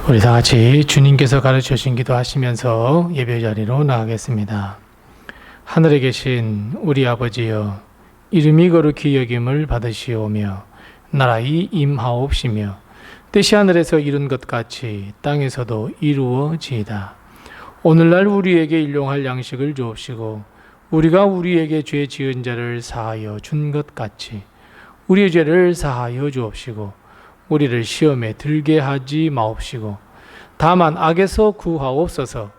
우리 다 같이 주님께서 가르쳐 주신 기도하시면서 예배 자리로 나가겠습니다. 하늘에 계신 우리 아버지여, 이름이 거룩히 여김을 받으시오며 나라의 임하옵시며 뜻이 하늘에서 이룬 것 같이 땅에서도 이루어지이다. 오늘날 우리에게 일용할 양식을 주옵시고 우리가 우리에게 죄 지은 자를 사하여 준 것 같이 우리의 죄를 사하여 주옵시고 우리를 시험에 들게 하지 마옵시고 다만 악에서 구하옵소서.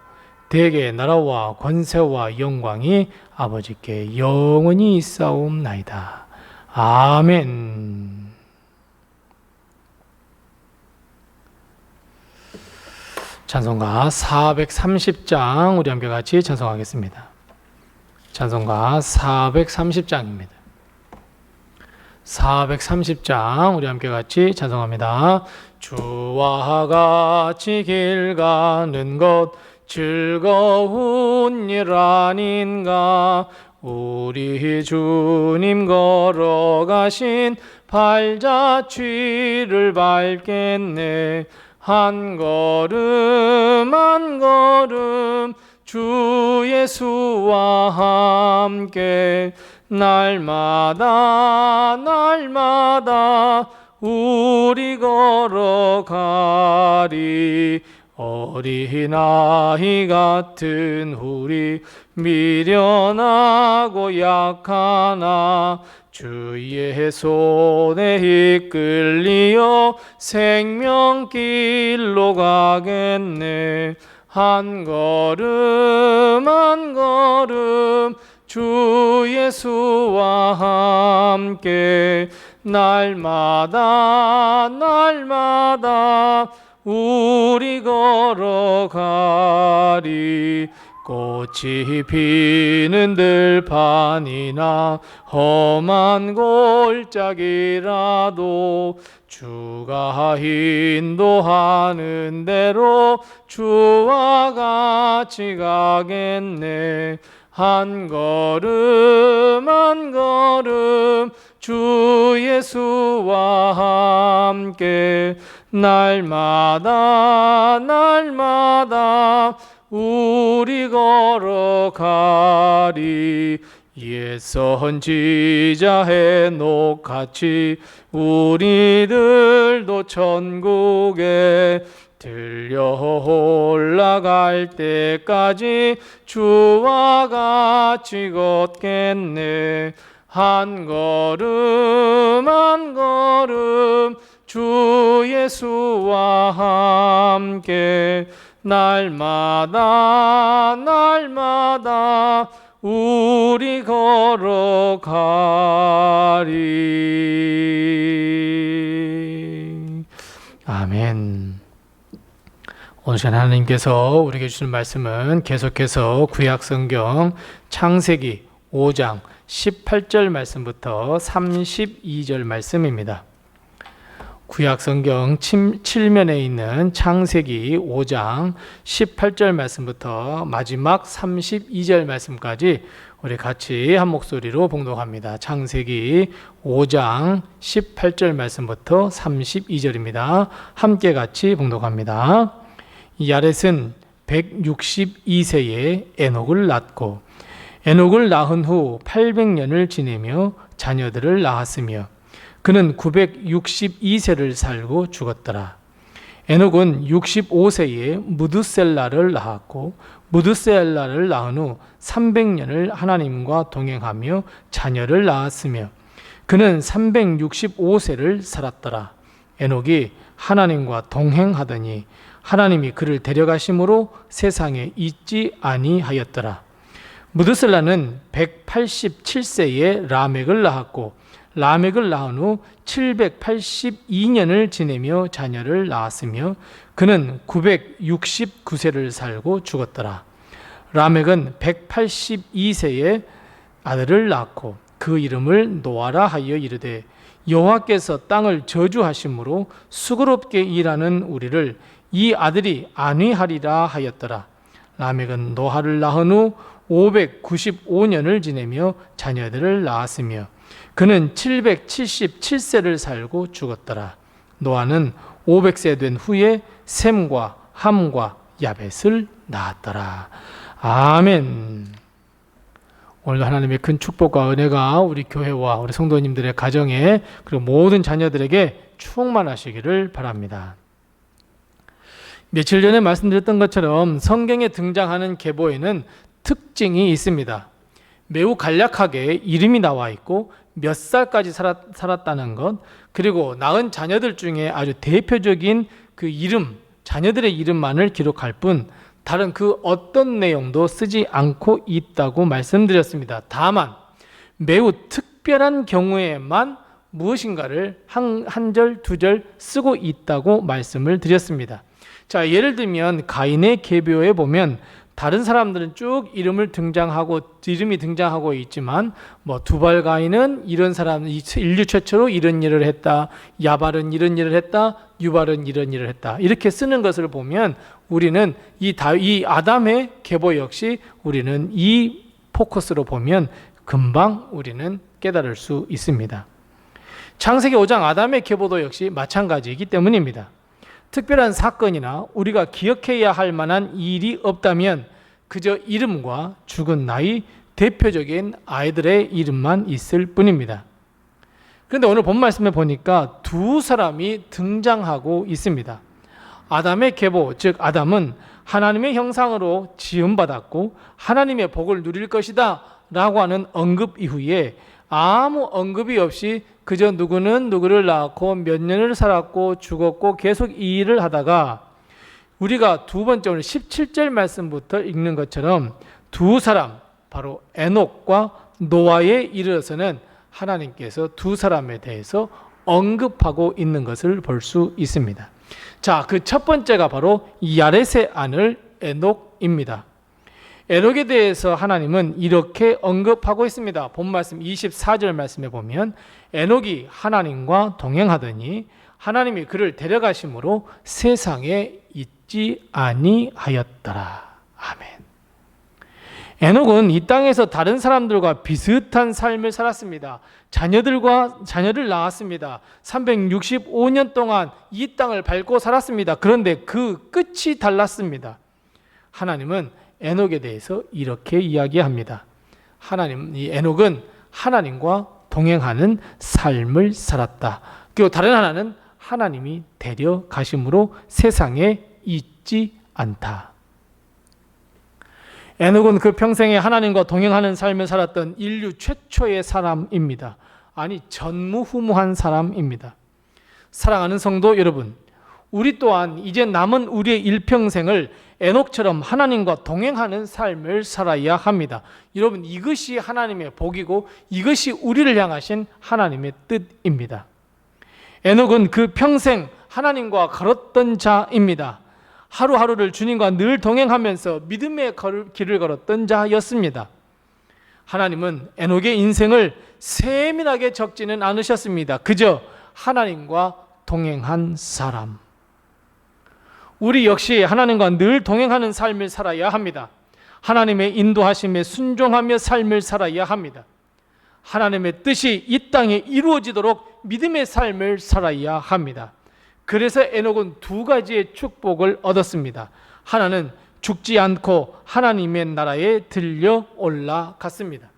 대개 나라와 권세와 영광이 아버지께 영원히 있사옵나이다. 아멘. 찬송가 430장 우리 함께 같이 찬송하겠습니다. 찬송가 430장입니다. 430장 우리 함께 같이 찬송합니다. 주와 같이 길 가는 것 즐거운 일 아닌가. 우리 주님 걸어가신 발자취를 밟겠네. 한 걸음 한 걸음 주 예수와 함께 날마다 날마다 우리 걸어가리. 어린아이 같은 우리 미련하고 약하나 주의 손에 이끌리어 생명길로 가겠네. 한 걸음 한 걸음 주 예수와 함께 날마다 날마다 우리 걸어가리. 꽃이 피는 들판이나 험한 골짜기라도 주가 인도하는 대로 주와 같이 가겠네. 한 걸음 한 걸음 주 예수와 함께 날마다 날마다 우리 걸어가리. 옛 선지자 헤녹 같이 우리들도 천국에 들려 올라갈 때까지 주와 같이 걷겠네. 한 걸음 한 걸음 주 예수와 함께 날마다 날마다 우리 걸어가리. 아멘. 오늘 시간 하나님께서 우리에게 주시는 말씀은 계속해서 구약성경 창세기 5장 18절 말씀부터 32절 말씀입니다. 구약성경 7면에 있는 창세기 5장 18절 말씀부터 마지막 32절 말씀까지 우리 같이 한 목소리로 봉독합니다. 창세기 5장 18절 말씀부터 32절입니다. 함께 같이 봉독합니다. 야렛은 162세에 에녹을 낳고 에녹을 낳은 후 800년을 지내며 자녀들을 낳았으며 그는 962세를 살고 죽었더라. 에녹은 65세에 무드셀라를 낳았고 무드셀라를 낳은 후 300년을 하나님과 동행하며 자녀를 낳았으며 그는 365세를 살았더라. 에녹이 하나님과 동행하더니 하나님이 그를 데려가심으로 세상에 있지 아니하였더라. 무드셀라는 187세에 라멕을 낳았고 라멕을 낳은 후 782년을 지내며 자녀를 낳았으며 그는 969세를 살고 죽었더라. 라멕은 182세에 아들을 낳고 그 이름을 노아라 하여 이르되 여호와께서 땅을 저주하심으로 수고롭게 일하는 우리를 이 아들이 안위하리라 하였더라. 라멕은 노아를 낳은 후 595년을 지내며 자녀들을 낳았으며 그는 777세를 살고 죽었더라. 노아는 500세 된 후에 셈과 함과 야벳을 낳았더라. 아멘. 오늘도 하나님의 큰 축복과 은혜가 우리 교회와 우리 성도님들의 가정에 그리고 모든 자녀들에게 충만하시기를 바랍니다. 며칠 전에 말씀드렸던 것처럼 성경에 등장하는 계보에는 특징이 있습니다. 매우 간략하게 이름이 나와 있고 몇 살까지 살았다는 것, 그리고 낳은 자녀들 중에 아주 대표적인 그 이름, 자녀들의 이름만을 기록할 뿐 다른 그 어떤 내용도 쓰지 않고 있다고 말씀드렸습니다. 다만 매우 특별한 경우에만 무엇인가를 한 절, 두 절 쓰고 있다고 말씀을 드렸습니다. 자, 예를 들면 가인의 계보에 보면 다른 사람들은 쭉 이름이 등장하고 있지만 두발 가인은 이런 사람, 인류 최초로 이런 일을 했다, 야발은 이런 일을 했다, 유발은 이런 일을 했다, 이렇게 쓰는 것을 보면 우리는 이 아담의 계보 역시 우리는 이 포커스로 보면 금방 우리는 깨달을 수 있습니다. 창세기 5장 아담의 계보도 역시 마찬가지이기 때문입니다. 특별한 사건이나 우리가 기억해야 할 만한 일이 없다면 그저 이름과 죽은 나이, 대표적인 아이들의 이름만 있을 뿐입니다. 그런데 오늘 본 말씀에 보니까 두 사람이 등장하고 있습니다. 아담의 계보, 즉 아담은 하나님의 형상으로 지음받았고 하나님의 복을 누릴 것이다 라고 하는 언급 이후에 아무 언급이 없이 그저 누구는 누구를 낳고 몇 년을 살았고 죽었고 계속 이 일을 하다가 우리가 두 번째 오늘 17절 말씀부터 읽는 것처럼 두 사람, 바로 에녹과 노아에 이르러서는 하나님께서 두 사람에 대해서 언급하고 있는 것을 볼 수 있습니다. 자, 그 첫 번째가 바로 야렛의 아들 에녹입니다. 에녹에 대해서 하나님은 이렇게 언급하고 있습니다. 본 말씀 24절 말씀에 보면 에녹이 하나님과 동행하더니 하나님이 그를 데려가심으로 세상에 있지 아니하였더라. 아멘. 에녹은 이 땅에서 다른 사람들과 비슷한 삶을 살았습니다. 자녀를 낳았습니다. 365년 동안 이 땅을 밟고 살았습니다. 그런데 그 끝이 달랐습니다. 하나님은 에녹에 대해서 이렇게 이야기합니다. 이 에녹은 하나님과 동행하는 삶을 살았다. 그리고 다른 하나는 하나님이 데려가심으로 세상에 있지 않다. 에녹은 그 평생에 하나님과 동행하는 삶을 살았던 인류 최초의 사람입니다. 아니, 전무후무한 사람입니다. 사랑하는 성도 여러분, 우리 또한 이제 남은 우리의 일평생을 에녹처럼 하나님과 동행하는 삶을 살아야 합니다. 여러분, 이것이 하나님의 복이고 이것이 우리를 향하신 하나님의 뜻입니다. 에녹은 그 평생 하나님과 걸었던 자입니다. 하루하루를 주님과 늘 동행하면서 믿음의 길을 걸었던 자였습니다. 하나님은 에녹의 인생을 세밀하게 적지는 않으셨습니다. 그저 하나님과 동행한 사람. 우리 역시 하나님과 늘 동행하는 삶을 살아야 합니다. 하나님의 인도하심에 순종하며 삶을 살아야 합니다. 하나님의 뜻이 이 땅에 이루어지도록 믿음의 삶을 살아야 합니다. 그래서 에녹은 두 가지의 축복을 얻었습니다. 하나는 죽지 않고 하나님의 나라에 들려 올라갔습니다.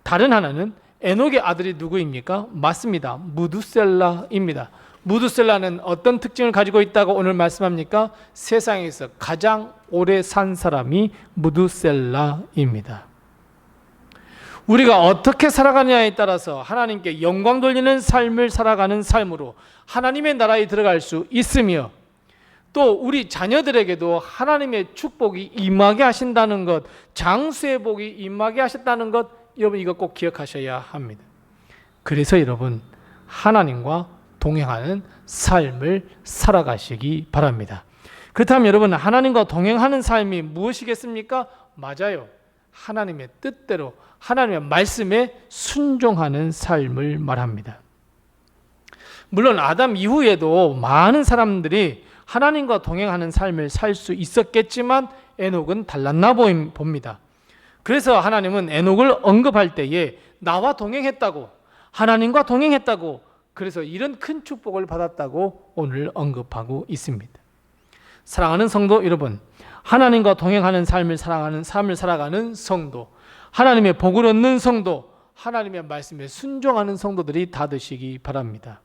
다른 하나는 에녹의 아들이 누구입니까? 맞습니다. 무두셀라입니다. 무두셀라는 어떤 특징을 가지고 있다고 오늘 말씀합니까? 세상에서 가장 오래 산 사람이 무두셀라입니다. 우리가 어떻게 살아가느냐에 따라서 하나님께 영광 돌리는 삶을 살아가는 삶으로 하나님의 나라에 들어갈 수 있으며, 또 우리 자녀들에게도 하나님의 축복이 임하게 하신다는 것, 장수의 복이 임하게 하셨다는 것, 여러분 이거 꼭 기억하셔야 합니다. 그래서 여러분 하나님과 동행하는 삶을 살아가시기 바랍니다. 그렇다면 여러분, 하나님과 동행하는 삶이 무엇이겠습니까? 맞아요. 하나님의 뜻대로 하나님의 말씀에 순종하는 삶을 말합니다. 물론 아담 이후에도 많은 사람들이 하나님과 동행하는 삶을 살 수 있었겠지만 에녹은 달랐나 봅니다. 그래서 하나님은 에녹을 언급할 때에 나와 동행했다고, 하나님과 동행했다고 그래서 이런 큰 축복을 받았다고 오늘 언급하고 있습니다. 사랑하는 성도 여러분, 하나님과 동행하는 삶을 살아가는 성도, 하나님의 복을 얻는 성도, 하나님의 말씀에 순종하는 성도들이 다 되시기 바랍니다.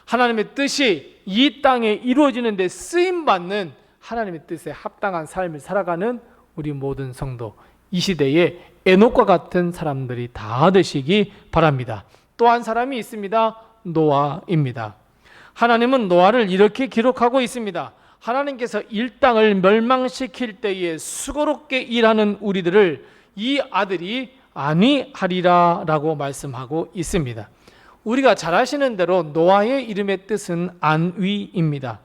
하나님의 뜻이 이 땅에 이루어지는 데 쓰임받는 하나님의 뜻에 합당한 삶을 살아가는 우리 모든 성도, 이 시대에 에녹과 같은 사람들이 다 되시기 바랍니다. 또 한 사람이 있습니다. 노아입니다. 하나님은 노아를 이렇게 기록하고 있습니다. 하나님께서 이 땅을 멸망시킬 때에 수고롭게 일하는 우리들을 이 아들이 안위하리라 라고 말씀하고 있습니다. 우리가 잘 아시는 대로 노아의 이름의 뜻은 안위입니다.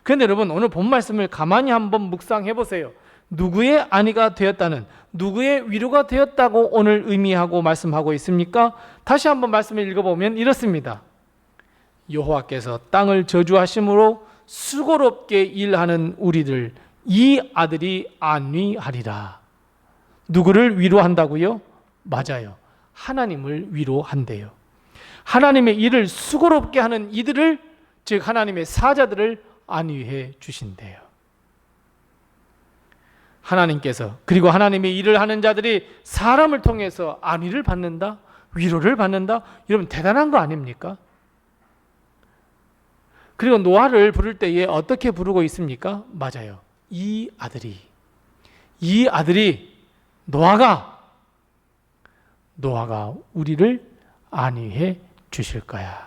그런데 여러분, 오늘 본 말씀을 가만히 한번 묵상해 보세요. 누구의 안위가 되었다는, 누구의 위로가 되었다고 오늘 의미하고 말씀하고 있습니까? 다시 한번 말씀을 읽어보면 이렇습니다. 여호와께서 땅을 저주하심으로 수고롭게 일하는 우리들, 이 아들이 안위하리라. 누구를 위로한다고요? 맞아요. 하나님을 위로한대요. 하나님의 일을 수고롭게 하는 이들을, 즉 하나님의 사자들을 안위해 주신대요. 하나님께서, 그리고 하나님의 일을 하는 자들이 사람을 통해서 안위를 받는다, 위로를 받는다. 여러분, 대단한 거 아닙니까? 그리고 노아를 부를 때에 어떻게 부르고 있습니까? 맞아요. 이 아들이 노아가 우리를 안위해 주실 거야.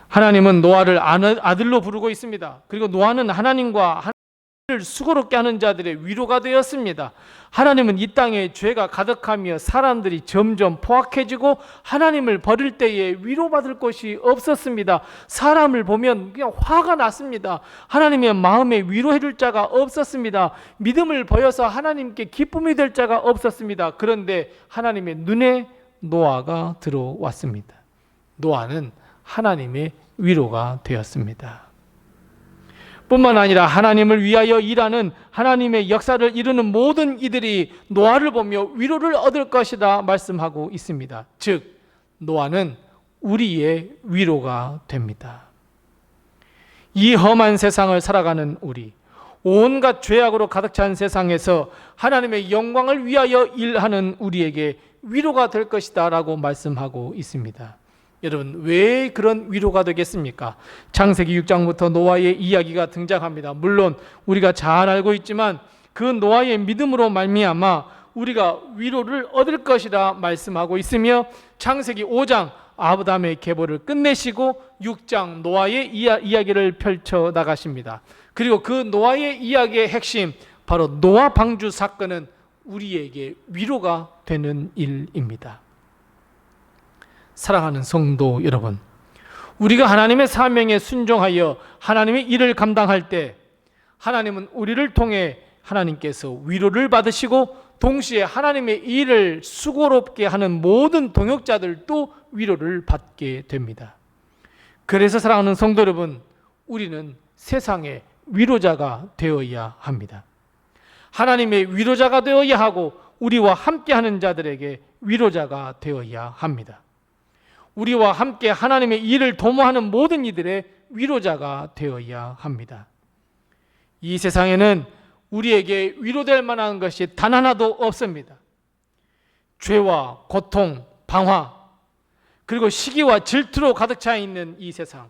하나님은 노아를 아들로 부르고 있습니다. 그리고 노아는 하나님과 하나님을 수고롭게 하는 자들의 위로가 되었습니다. 하나님은 이 땅에 죄가 가득하며 사람들이 점점 포악해지고 하나님을 버릴 때에 위로받을 곳이 없었습니다. 사람을 보면 그냥 화가 났습니다. 하나님의 마음에 위로해 줄 자가 없었습니다. 믿음을 보여서 하나님께 기쁨이 될 자가 없었습니다. 그런데 하나님의 눈에 노아가 들어왔습니다. 노아는 하나님의 위로가 되었습니다. 뿐만 아니라 하나님을 위하여 일하는, 하나님의 역사를 이루는 모든 이들이 노아를 보며 위로를 얻을 것이다 말씀하고 있습니다. 즉 노아는 우리의 위로가 됩니다. 이 험한 세상을 살아가는 우리, 온갖 죄악으로 가득 찬 세상에서 하나님의 영광을 위하여 일하는 우리에게 위로가 될 것이다 라고 말씀하고 있습니다. 여러분, 왜 그런 위로가 되겠습니까? 창세기 6장부터 노아의 이야기가 등장합니다. 물론 우리가 잘 알고 있지만 그 노아의 믿음으로 말미암아 우리가 위로를 얻을 것이라 말씀하고 있으며, 창세기 5장 아브라함의 계보를 끝내시고 6장 노아의 이야기를 펼쳐 나가십니다. 그리고 그 노아의 이야기의 핵심, 바로 노아 방주 사건은 우리에게 위로가 되는 일입니다. 사랑하는 성도 여러분, 우리가 하나님의 사명에 순종하여 하나님의 일을 감당할 때 하나님은 우리를 통해 하나님께서 위로를 받으시고, 동시에 하나님의 일을 수고롭게 하는 모든 동역자들도 위로를 받게 됩니다. 그래서 사랑하는 성도 여러분, 우리는 세상의 위로자가 되어야 합니다. 하나님의 위로자가 되어야 하고, 우리와 함께하는 자들에게 위로자가 되어야 합니다. 우리와 함께 하나님의 일을 도모하는 모든 이들의 위로자가 되어야 합니다. 이 세상에는 우리에게 위로될 만한 것이 단 하나도 없습니다. 죄와 고통, 방화, 그리고 시기와 질투로 가득 차 있는 이 세상,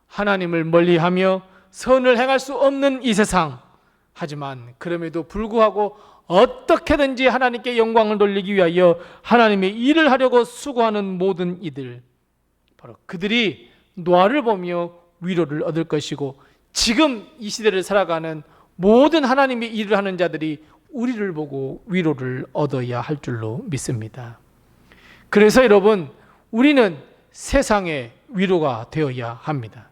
하나님을 멀리하며 선을 행할 수 없는 이 세상, 하지만 그럼에도 불구하고 어떻게든지 하나님께 영광을 돌리기 위하여 하나님의 일을 하려고 수고하는 모든 이들, 바로 그들이 노아를 보며 위로를 얻을 것이고, 지금 이 시대를 살아가는 모든 하나님의 일을 하는 자들이 우리를 보고 위로를 얻어야 할 줄로 믿습니다. 그래서 여러분, 우리는 세상의 위로가 되어야 합니다.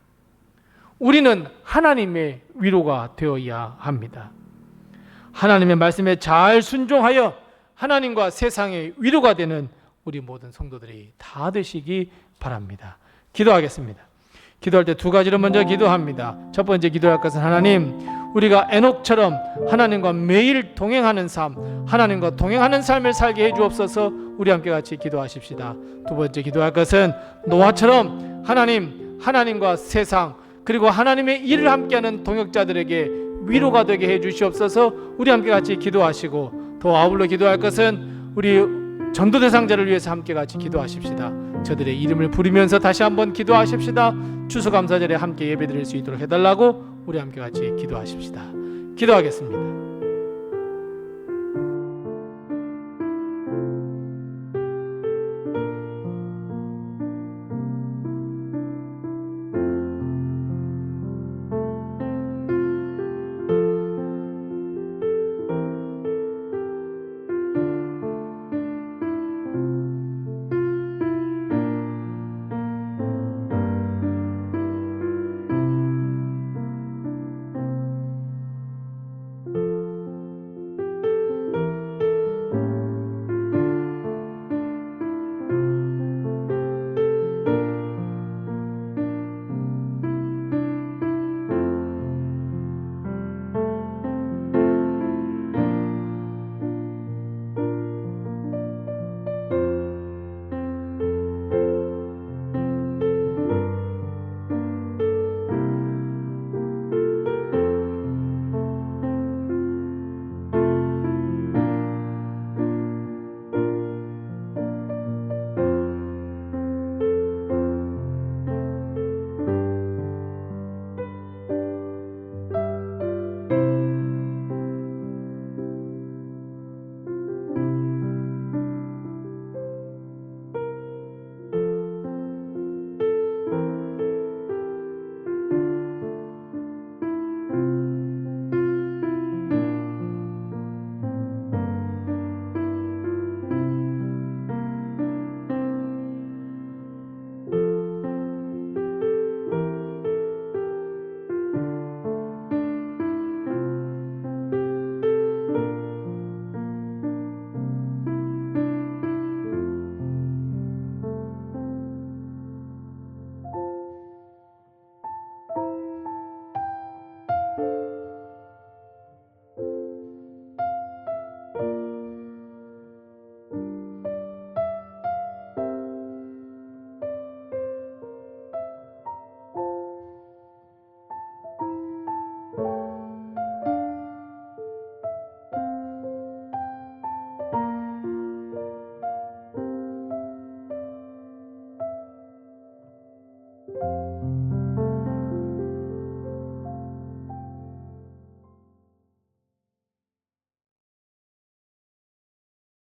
우리는 하나님의 위로가 되어야 합니다. 하나님의 말씀에 잘 순종하여 하나님과 세상의 위로가 되는 우리 모든 성도들이 다 되시기 바랍니다. 기도하겠습니다. 기도할 때 두 가지를 먼저 기도합니다. 첫 번째 기도할 것은, 하나님, 우리가 에녹처럼 하나님과 매일 동행하는 삶, 하나님과 동행하는 삶을 살게 해 주옵소서. 우리 함께 같이 기도하십시다. 두 번째 기도할 것은 노아처럼 하나님과 세상 그리고 하나님의 일을 함께하는 동역자들에게 위로가 되게 해 주시옵소서. 우리 함께 같이 기도하시고 더 아울러 기도할 것은 우리 전도 대상자를 위해서 함께 같이 기도하십시다. 저들의 이름을 부르면서 다시 한번 기도하십시다. 추수감사절에 함께 예배드릴 수 있도록 해달라고 우리 함께 같이 기도하십시다. 기도하겠습니다.